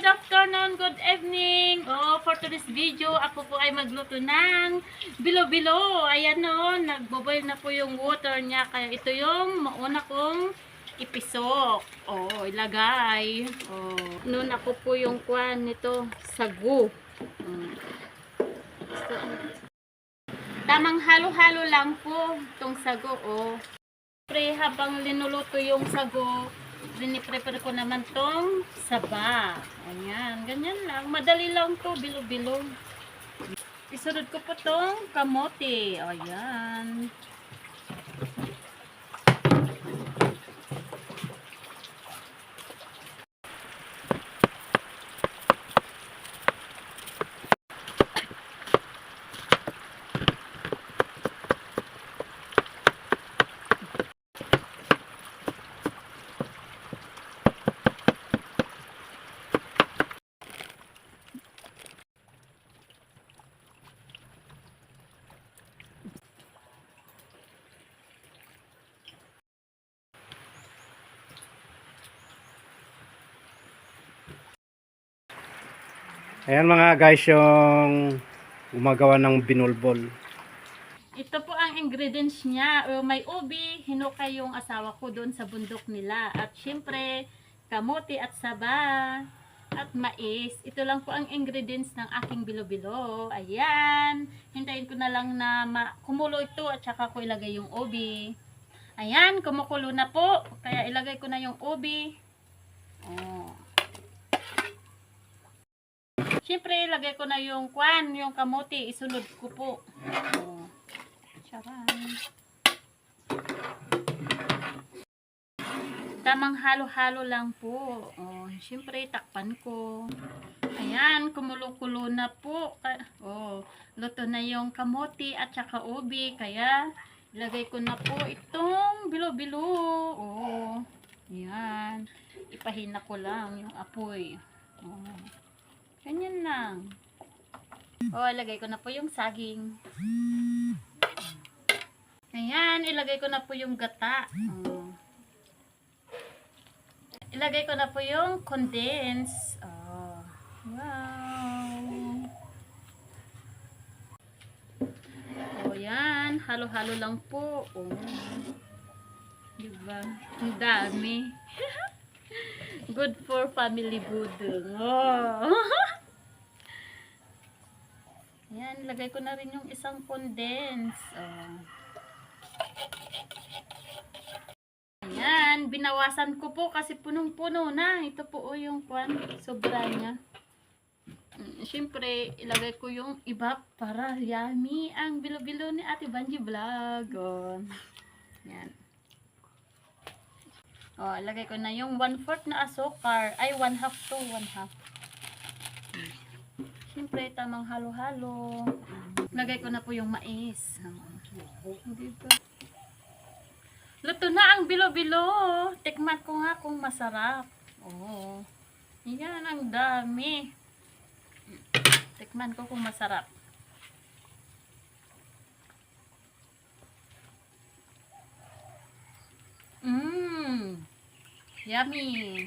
good afternoon, good evening. For today's video, ako po ay magluto ng bilo-bilo. Ayan o, nagboboil na po yung water niya. Kaya ito yung mauna kong ipisok. Ilagay. Nuna ko po yung kwan nito, sagu. Tamang halo-halo lang po itong sago. Pre, habang linuluto yung sago, prepare ko naman tong saba. Ayan, ganyan lang. Madali lang to, bilo-bilo. Isunod ko po tong kamote. Ayan. Ayan mga guys, yung gumagawa ng binulbol. Ito po ang ingredients niya. May ubi, hinukay yung asawa ko doon sa bundok nila. At syempre, kamote at saba. At mais. Ito lang po ang ingredients ng aking bilo-bilo. Ayan. Hintayin ko na lang na kumulo ito at saka ko ilagay yung ubi. Ayan, kumukulo na po. Kaya ilagay ko na yung ubi. Siyempre, ilagay ko na yung yung kamote. Isunod ko po. Charan. Tamang halo-halo lang po. Siyempre, takpan ko. Ayan, kumulo-kulo na po. Luto na yung kamote at saka ubi. Kaya, ilagay ko na po itong bilo-bilo. Ayan. Ipahina ko lang yung apoy. Ganyan lang. Ilagay ko na po yung saging. Ayan, ilagay ko na po yung gata. Ilagay ko na po yung condense. Wow. Yan, halo-halo lang po. Diba? Ang dami. Good for family budong. Ayan, lagay ko na rin yung isang condense. Ayan, binawasan ko po kasi punong-puno na. Ito po yung sobra niya. Siyempre, ilagay ko yung iba para yummy ang bilo-bilo ni Ate Banji Vlog. Ayan. Ilagay ko na yung 1/4 na asukar. Ay, 1/2 to 1/2. Siyempre, tamang halo-halo. Lagay ko na po yung mais. Dito. Luto na ang bilo-bilo. Tikman ko nga kung masarap. Yan, ang dami. Tikman ko kung masarap. Yummy.